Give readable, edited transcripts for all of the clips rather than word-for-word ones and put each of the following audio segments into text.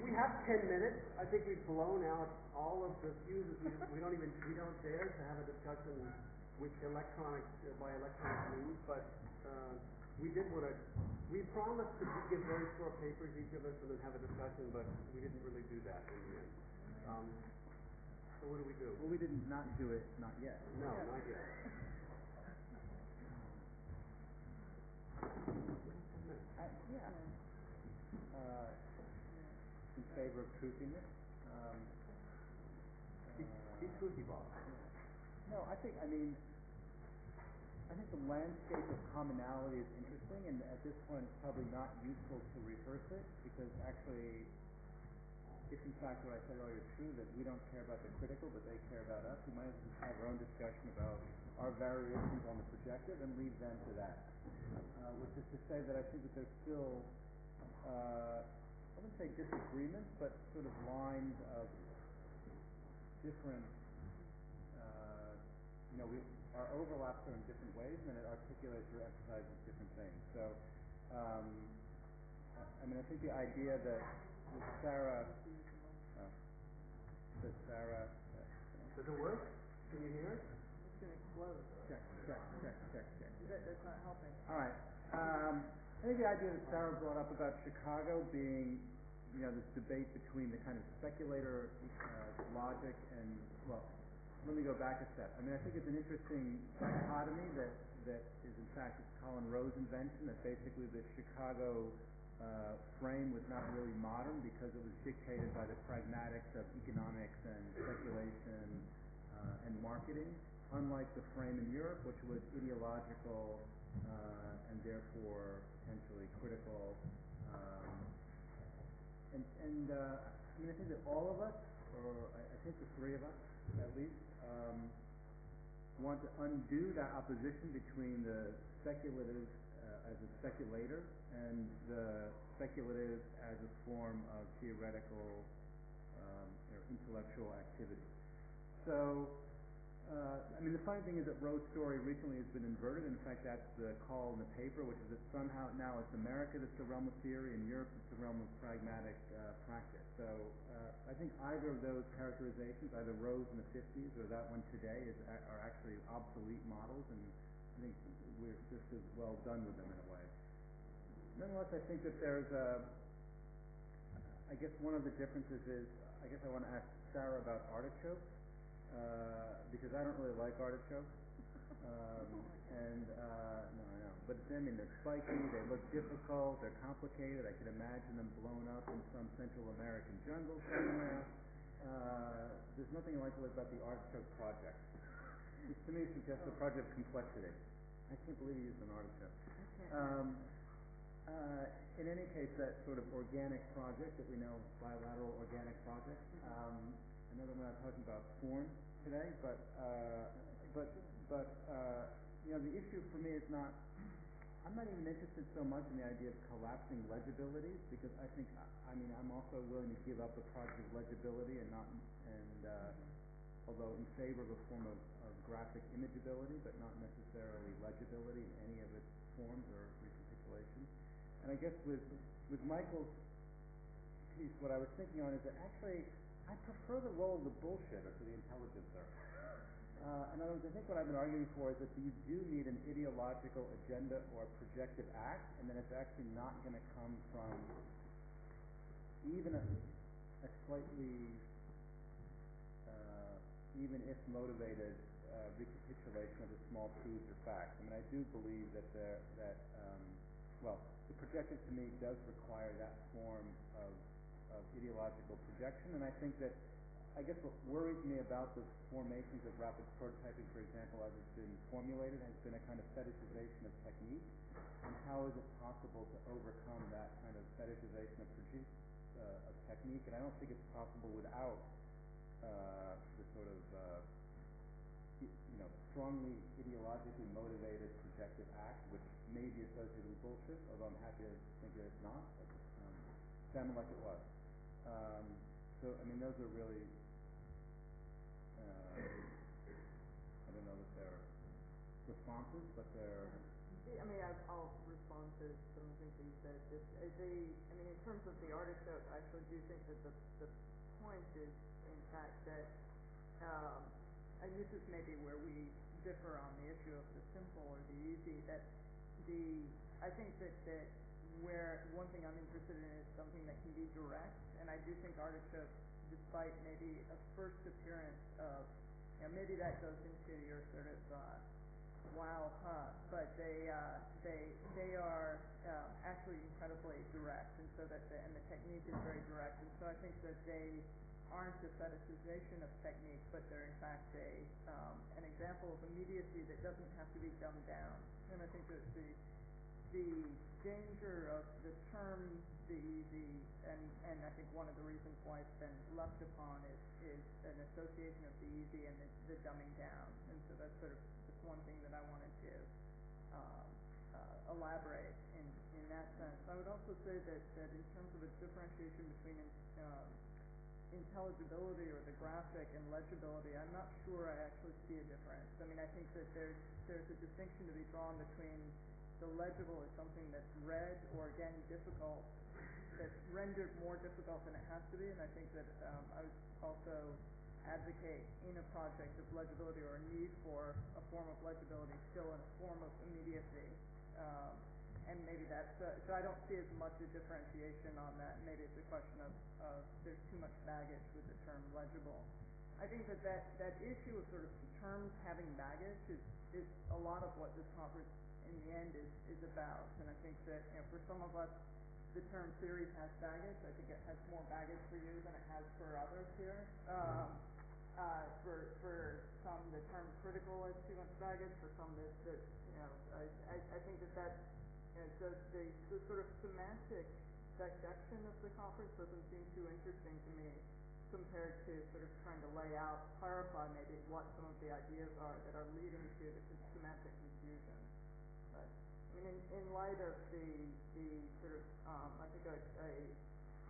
we have 10 minutes. I think we've blown out all of the fuses. We don't dare to have a discussion with by electronic means, but we promised to give very short papers, each of us, and then have a discussion, but we didn't really do that in the end. So what do we do? Well, we didn't not do it, not yet. No, not yet. In favor of truthiness. Be truthy, Bob. No, I think the landscape of commonality is interesting, and at this point it's probably not useful to rehearse it, because actually, if in fact what I said earlier is true, that we don't care about the critical, but they care about us, we might as well have our own discussion about our variations on the projective and leave them to that. Which is to say that I think that there's still, I wouldn't say disagreements, but sort of lines of different, our overlaps are in different ways, and it articulates or emphasizes different things. So, I think the idea that Sarah. Does it work? Can you hear it? It's going to explode. Check. That's not helping. All right. I think the idea that Sarah brought up about Chicago being, this debate between the kind of speculator logic and, well, let me go back a step. I think it's an interesting dichotomy that is in fact Colin Rowe's invention, that basically the Chicago frame was not really modern because it was dictated by the pragmatics of economics and speculation and marketing, unlike the frame in Europe, which was ideological and therefore potentially critical. I think that all of us, or I think the three of us at least, want to undo that opposition between the speculative as a speculator and the speculative as a form of theoretical or intellectual activity. So, the funny thing is that Rowe's story recently has been inverted. In fact, that's the call in the paper, which is that somehow now it's America that's the realm of theory, and Europe is the realm of pragmatic practice. So, I think either of those characterizations, either Rowe's in the 50s or that one today, are actually obsolete models, and I think we're just as well done with them in a way. Nonetheless, I think that there's I guess one of the differences is, I guess I want to ask Sarah about artichokes. Because I don't really like artichokes, no, I know. But they're spiky, they look difficult, they're complicated. I could imagine them blown up in some Central American jungle somewhere. There's nothing I like about the artichoke project. Which to me suggests a project of complexity. I can't believe you used an artichoke. In any case, that sort of organic project that we know, bilateral organic project. I know that we're not talking about form today, but the issue for me is not. I'm not even interested so much in the idea of collapsing legibilities, because I think I'm also willing to give up the project of legibility although in favor of a form of graphic imageability, but not necessarily legibility in any of its forms or recapitulations. And I guess with Michael's piece, what I was thinking on is that actually I prefer the role of the bullshitter to the intelligencer. In other words, I think what I've been arguing for is that you do need an ideological agenda or a projective act, and then it's actually not going to come from even a slightly, even if motivated, recapitulation of the small truths or facts. I do believe that the projective to me does require that form of ideological projection, and I think that, I guess what worries me about the formations of rapid prototyping, for example, as it's been formulated, has been a kind of fetishization of technique, and how is it possible to overcome that kind of fetishization of technique, and I don't think it's possible without the sort of strongly ideologically motivated projective act, which may be associated with bullshit, although I'm happy to think that it's not. Sounded like it was. Those are really, I don't know that they're responses, but they're I'll respond to some of the things that you said. In terms of the artichoke, I actually do think that the point is, in fact, that, and this is maybe where we differ on the issue of the simple or the easy, that I think that where one thing I'm interested in is something that can be direct, and I do think artichoke, despite maybe a first appearance of, maybe that goes into your sort of wild hunt, but they are actually incredibly direct, and so that and the technique is very direct, and so I think that they aren't a fetishization of technique, but they're in fact an example of immediacy that doesn't have to be dumbed down. And I think that the danger of the term the easy, and I think one of the reasons why it's been left upon is an association of the easy and the dumbing down, and so that's sort of just one thing that I wanted to elaborate in that sense. I would also say that in terms of a differentiation between intelligibility or the graphic and legibility, I'm not sure I actually see a difference. I think that there's a distinction to be drawn between the legible is something that's read or, again, difficult, that's rendered more difficult than it has to be, and I think that I would also advocate in a project of legibility or a need for a form of legibility still in a form of immediacy. And maybe that's, so I don't see as much a differentiation on that. Maybe it's a question of there's too much baggage with the term legible. I think that issue of sort of terms having baggage is a lot of what this conference in the end is about. And I think that for some of us, the term theory has baggage. I think it has more baggage for you than it has for others here. For some, the term critical has too much baggage. For some, I think that the sort of semantic dissection of the conference doesn't seem too interesting to me compared to sort of trying to lay out, clarify maybe what some of the ideas are that are leading to the semantic confusion. But in light of the sort of I think a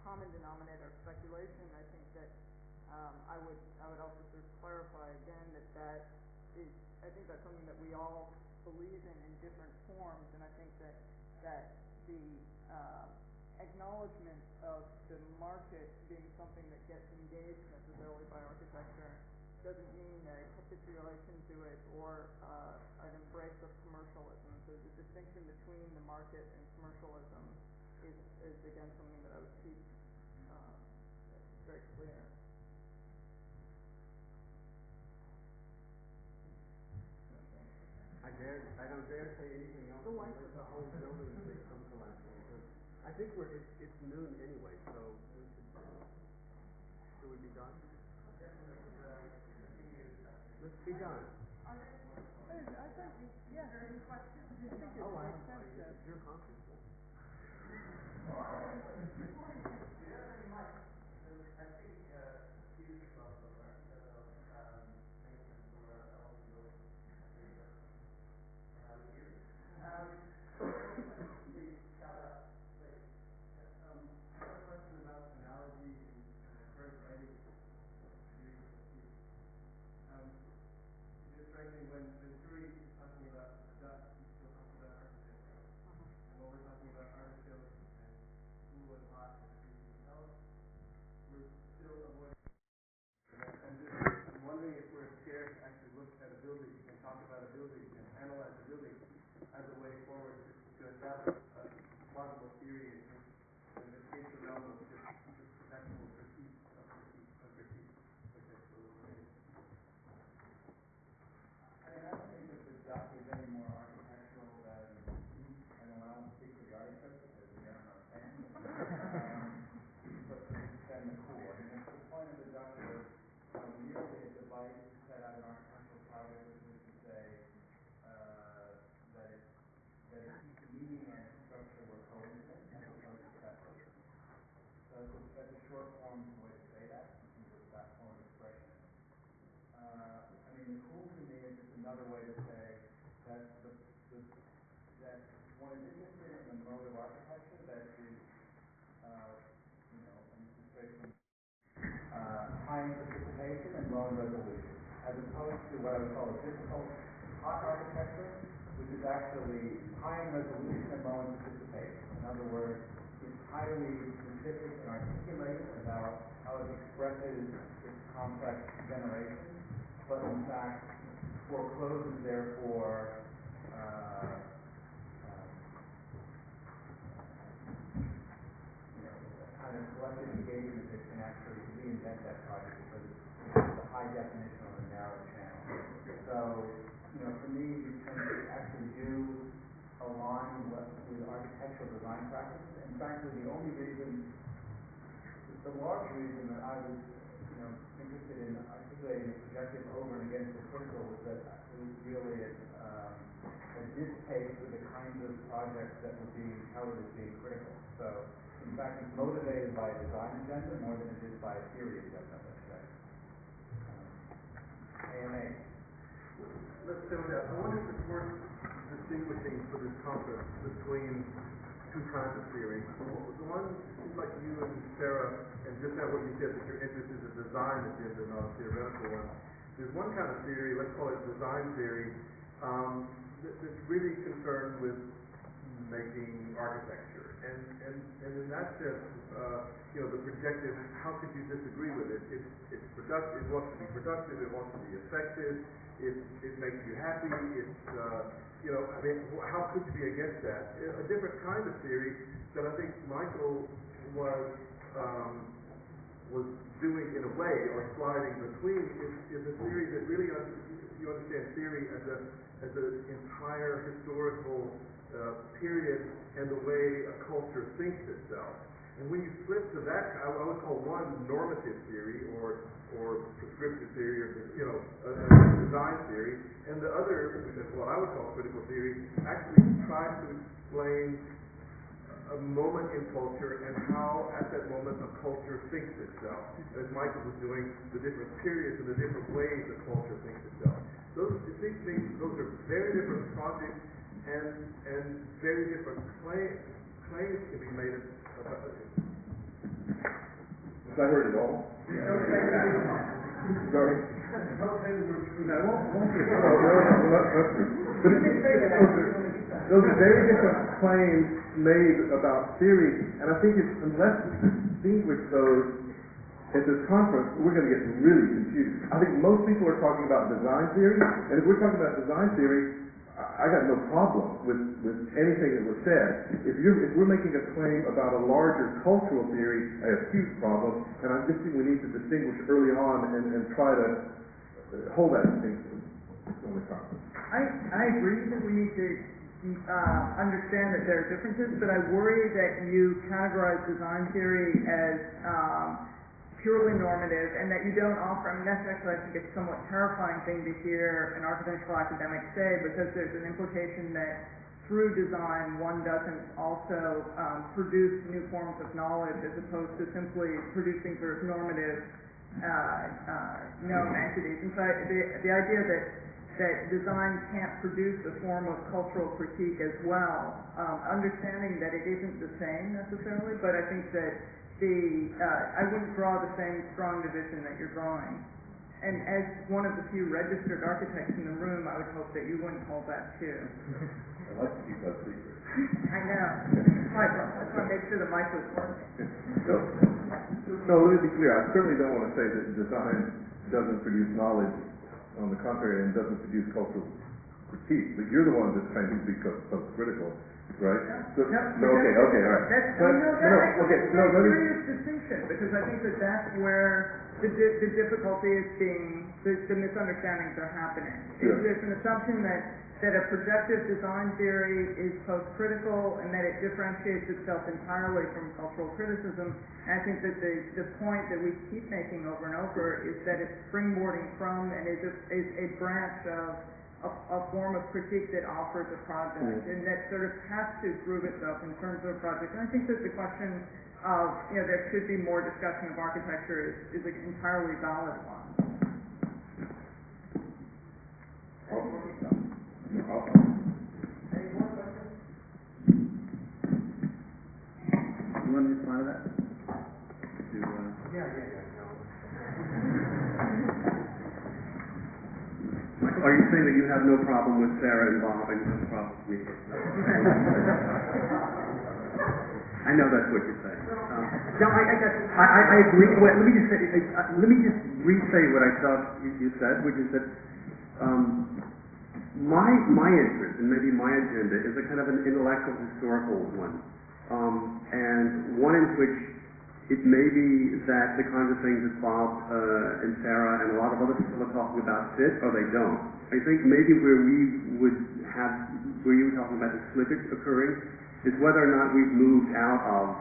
common denominator of speculation, I think that I would also sort of clarify again that is, I think that's something that we all believe in different forms, and I think that the acknowledgement of the market being something that gets engaged necessarily by architecture doesn't mean a capitulation to it or an embrace of commercialism. So the distinction between the market and commercialism is again something that I would keep very clear. I don't dare say anything else. The whole building may come to life. I think it's noon anyway, so should we be done? Let's be done. I thought yes. Are there any questions? It's your conference. Before you do you have any mic? I think Steve is also learned maintenance or also building. Please shout out. I have a question about analogy in current writing series of Steve. It just strikes me when Turi is talking about a duck, he's still talking about architecture. And when we're talking about artichokes and cool and hot and freezing and hell, we're still avoiding. I'm wondering if we're scared to actually look at a building and talk about a building and analyze a building as a way forward to establish a plausible theory and escape the realm of just perpetual critique of critique of critique, which I still remain. I don't think that the duck is any more architectural than, I don't speak for the architect because we are not fans, but than the cool. It's the point of the duck was merely a device to set out an architectural target, which is to say that its meaning and structure were coincident as opposed to separate. So that's a short form way to say that, in terms of that form of expression. The cool to me is just another way to say that that one is interested in the mode of architecture that is, high anticipation and low resolution, as opposed to what I would call a difficult hot architecture, which is actually high in resolution and low in participation. In other words, it's highly specific and articulated about how it expresses its complex generation, but in fact forecloses therefore kind of collective engagement that can actually reinvent that project because it's a high definition on a narrow channel. So, for me, these things actually do align with architectural design practices. And frankly, the large reason that I was, interested in articulating the projective over and against the critical was that it was really a distaste for the kinds of projects that were being touted as being critical. So, in fact, it's motivated by a design agenda more than it is by a theory agenda, let's say. AMA. Let's say that. I wonder if it's worth distinguishing for this conference between two kinds of theory. The one seems like you and Sarah, and just now what you said, that your interest is a design agenda, not a theoretical one. There's one kind of theory, let's call it design theory, that's really concerned with making architecture. And in that sense, the projective, how could you disagree with it? It's productive, it wants to be productive, it wants to be effective, it makes you happy, how could you be against that? A different kind of theory that I think Michael was doing in a way, or sliding between, is a theory that really, you understand theory as an entire historical period and the way a culture thinks itself. And when you flip to that, I would call one normative theory or prescriptive theory, or a design theory, and the other, which is what I would call critical theory, actually tries to explain a moment in culture and how at that moment a culture thinks itself. As Michael was doing, the different periods and the different ways a culture thinks itself. Those are very different projects and very different claims. Claims can be made about this. Have I heard it all? Sorry. Those are very different claims made about theory, and I think unless we distinguish those at this conference, we're going to get really confused. I think most people are talking about design theory, and if we're talking about design theory, I got no problem with anything that was said. If we're making a claim about a larger cultural theory, I have huge problems, and I just think we need to distinguish early on and try to hold that distinction on the conference. I agree that we need to understand that there are differences, but I worry that you categorize design theory as purely normative, and that you don't offer, that's actually, I think, it's a somewhat terrifying thing to hear an architectural academic say, because there's an implication that through design one doesn't also produce new forms of knowledge as opposed to simply producing sort of normative known entities. And so the idea that design can't produce a form of cultural critique as well, understanding that it isn't the same necessarily, but I think that I wouldn't draw the same strong division that you're drawing. And as one of the few registered architects in the room, I would hope that you wouldn't hold that too. I'd like to keep that secret. I know. I just want to make sure the mic was working. No, let me be clear. I certainly don't want to say that design doesn't produce knowledge. On the contrary, and doesn't produce cultural critique. But you're the one that's trying to be post-critical. Right? Okay, all right. That's a serious distinction, because I think that's where the difficulty is the misunderstandings are happening. Sure. There's an assumption that a projective design theory is post-critical and that it differentiates itself entirely from cultural criticism. And I think that the point that we keep making over and over is that it's springboarding from and is a branch of a form of critique that offers a project, and that sort of has to prove itself in terms of a project. And I think that the question of, there should be more discussion of architecture is an entirely valid one. Any more questions? You want to respond to that? Yeah. Are you saying that you have no problem with Sarah involving this problem? I know that's what you're saying. No, I agree. Well, let me just say, let me just re-say what I thought you said, which is that my interest and maybe my agenda is a kind of an intellectual historical one, and one in which it may be that the kinds of things that Bob and Sarah and a lot of other people are talking about fit or they don't. I think maybe where you were talking about the slippage occurring is whether or not we've moved out of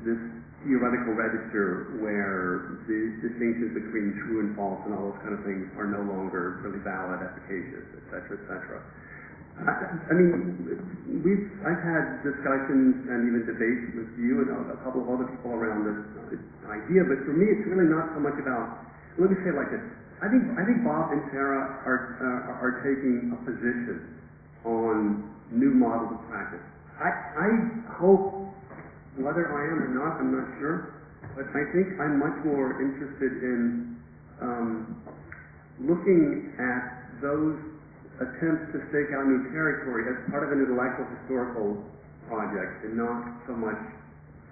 this theoretical register where the distinctions between true and false and all those kind of things are no longer really valid, efficacious, et cetera, et cetera. I mean, I've had discussions and even debates with you and a couple of other people around this idea, but for me it's really not so much about, let me say it like this, I think Bob and Sarah are taking a position on new models of practice. I hope, whether I am or not, I'm not sure, but I think I'm much more interested in looking at those attempts to stake out new territory as part of an intellectual historical project and not so much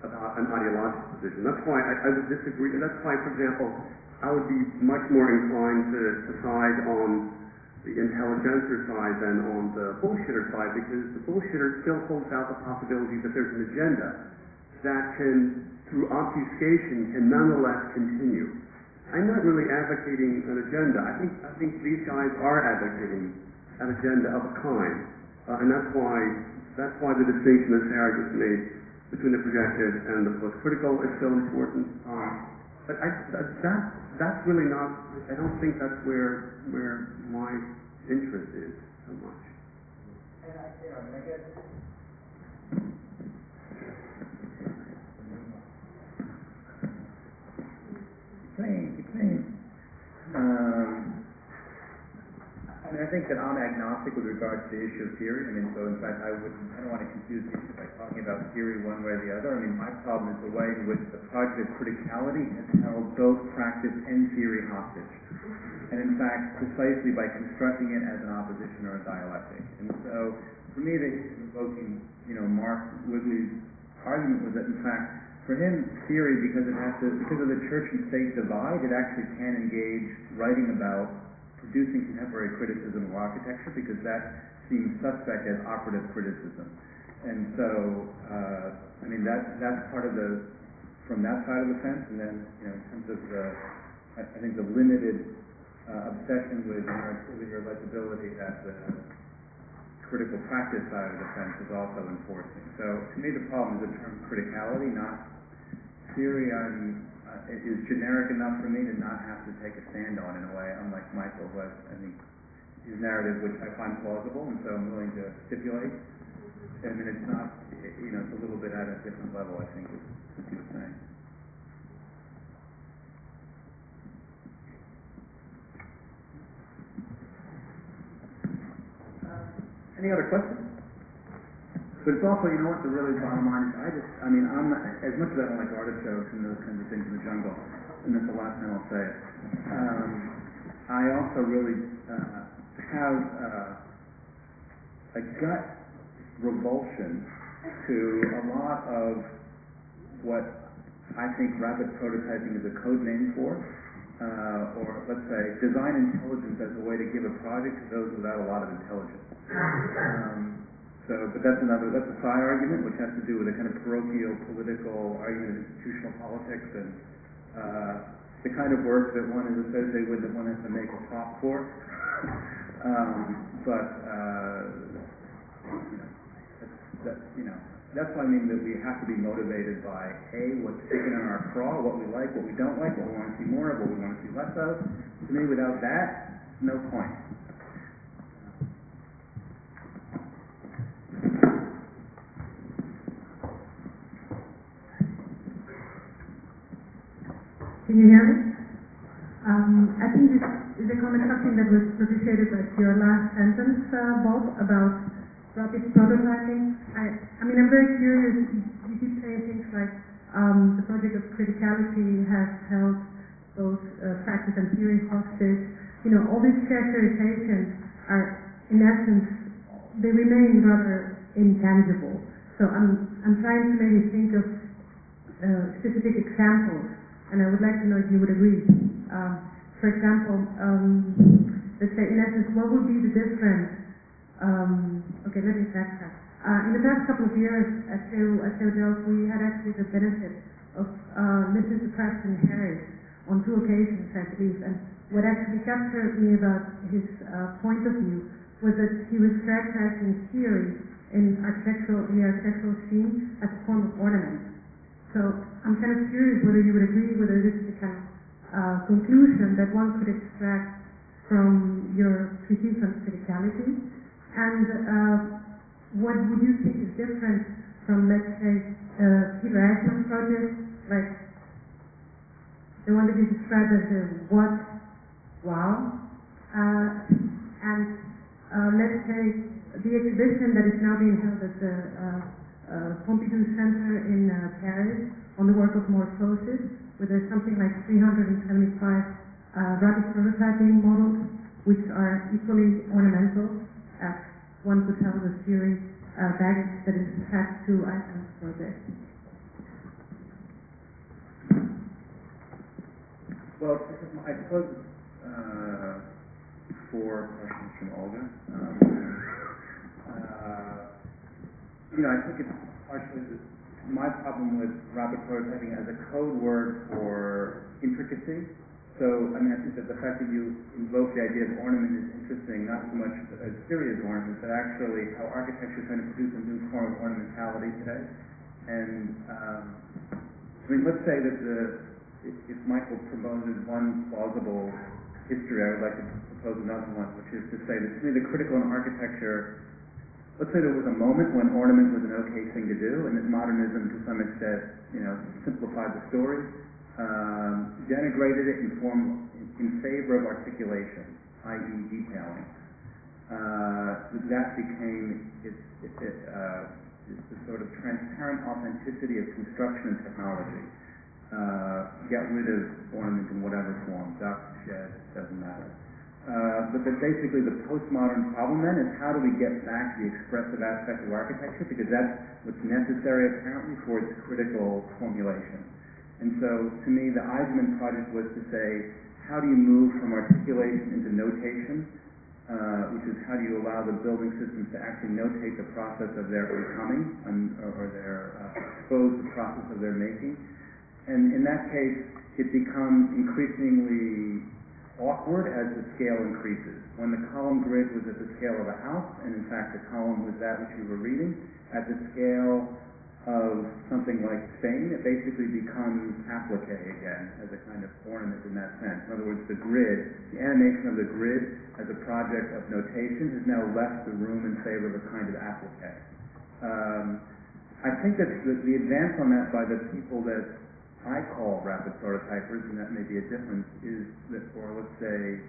about an ideological position. That's why I would disagree. That's why, for example, I would be much more inclined to side on the intelligentsia side than on the bullshitter side, because the bullshitter still holds out the possibility that there's an agenda that can, through obfuscation, can nonetheless continue. I'm not really advocating an agenda. I think these guys are advocating an agenda of a kind, and that's why the distinction that Sarah just made between the projected and the post-critical is so important. But that's really not. I don't think that's where my interest is so much. And I guess. I think that I'm agnostic with regard to the issue of theory. I mean, so in fact, I don't want to confuse the issue by talking about theory one way or the other. I mean, my problem is the way in which the project of criticality has held both practice and theory hostage. And in fact, precisely by constructing it as an opposition or a dialectic. And so, for me, the invoking, Mark Wigley's argument was that in fact, for him, theory, because of the church and state divide, it actually can engage writing about producing contemporary criticism of architecture, because that seems suspect as operative criticism. And so, I mean, that's part of from that side of the fence, and then, in terms of I think the limited obsession with narrativity or legibility that the critical practice side of the fence is also enforcing. So, to me, the problem is the term criticality, not theory. Is generic enough for me to not have to take a stand on in a way, unlike Michael, who has, I think, his narrative, which I find plausible, and so I'm willing to stipulate. I mean, it's not, it's a little bit at a different level, I think, as you were saying. Any other questions? But it's also, what the really bottom line is, I'm not, as much as I don't like artichokes and those kinds of things in the jungle, and that's the last time I'll say it, I also really have a gut revulsion to a lot of what I think rapid prototyping is a code name for, or let's say design intelligence as a way to give a project to those without a lot of intelligence. But that's a side argument, which has to do with a kind of parochial political argument of institutional politics and the kind of work that one is associated with that one has to make a talk for. That's what I mean, that we have to be motivated by what's sticking in our craw, what we like, what we don't like, what we want to see more of, what we want to see less of. To me, without that, no point. Can you hear me? I think this is a comment, something that was associated with your last sentence, Bob, about rapid prototyping. I'm very curious. You keep saying things like the project of criticality has held both practice and theory hostage. All these characterizations are, in essence, they remain rather intangible. So I'm trying to maybe think of specific examples, and I would like to know if you would agree. For example, let's say in essence, what would be the difference? Okay, let me backtrack. In the past couple of years at TU Delft, we had actually the benefit of listening to Preston Harris on 2 occasions, I believe, and what actually captured me about his point of view was that he was characterizing theory in the architectural scene as a form of ornament. So I'm kind of curious whether you would agree, whether this is the kind of conclusion that one could extract from your critique on physicality, and what would you think is different from, let's say, Peter Eichmann's project, like the one that you described as the what, wow, and let's say the exhibition that is now being held at the Pompidou Center in Paris on the work of morphosis, where there's something like 375 rapid prototyping models, which are equally ornamental, as one could tell the theory baggage that is attached to items project. Well, I suppose 4 questions from Olga. I think it's partially my problem with rapid prototyping as a code word for intricacy. So, I think that the fact that you invoke the idea of ornament is interesting, not so much as theory as ornament, but actually how architecture is trying to produce a new form of ornamentality today. And, let's say that if Michael proposes one plausible history, I would like to propose another one, which is to say that to me the critical in architecture, let's say there was a moment when ornament was an okay thing to do, and that modernism to some extent, simplified the story, denigrated it in favor of articulation, i.e. detailing. That became the sort of transparent authenticity of construction and technology. Get rid of ornament in whatever form, duct, shed, doesn't matter. But basically the postmodern problem then is how do we get back the expressive aspect of architecture, because that's what's necessary apparently for its critical formulation. And so to me the Eisenman project was to say, how do you move from articulation into notation, which is how do you allow the building systems to actually notate the process of their becoming, or their expose the process of their making. And in that case, it becomes increasingly awkward as the scale increases. When the column grid was at the scale of a house, and in fact the column was that which you were reading, at the scale of something like Spain, it basically becomes applique again, as a kind of ornament in that sense. In other words, the grid, the animation of the grid as a project of notation has now left the room in favor of a kind of applique. I think that the advance on that by the people that I call rapid prototypers, and that may be a difference, is that, or let's say,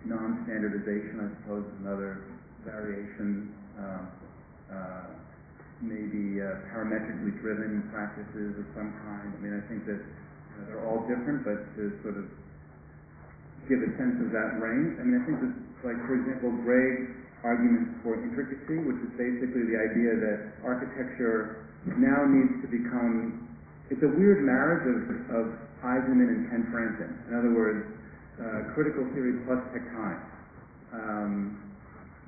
non-standardization, I suppose, is another variation. Maybe parametrically driven practices of some kind. I think that they're all different, but to sort of give a sense of that range. I think that, like, for example, Greg's argument for intricacy, which is basically the idea that architecture now needs to become, it's a weird marriage of Eisenman and Ken Franklin. In other words, critical theory plus tectonics,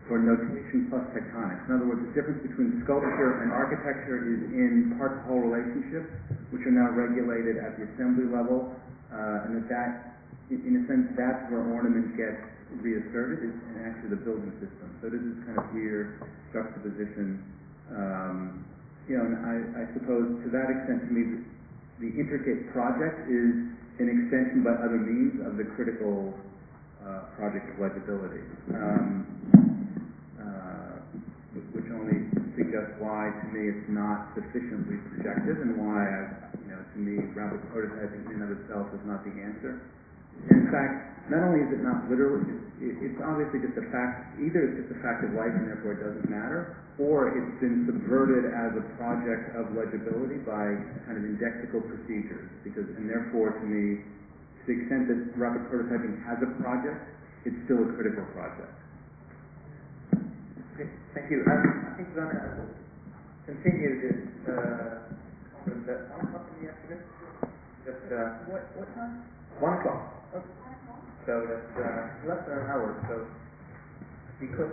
or notation plus tectonics. In other words, the difference between sculpture and architecture is in part-to-whole relationships, which are now regulated at the assembly level, and that, in a sense, that's where ornament gets reasserted, is in actually the building system. So it is this kind of weird juxtaposition. And I suppose to that extent, to me, the intricate project is an extension by other means of the critical project of legibility, which only suggests why, to me, it's not sufficiently projective, and why, to me, rapid prototyping in and of itself is not the answer. In fact, not only is it not literally, it's obviously just a fact, either it's just a fact of life and therefore it doesn't matter, or it's been subverted as a project of legibility by kind of indexical procedures, and therefore, to me, to the extent that rapid prototyping has a project, it's still a critical project. Okay, thank you. I think we're gonna continue this conference at 1 o'clock in the afternoon. Just What time? 1 o'clock. Okay. So that's less than an hour. So be quick.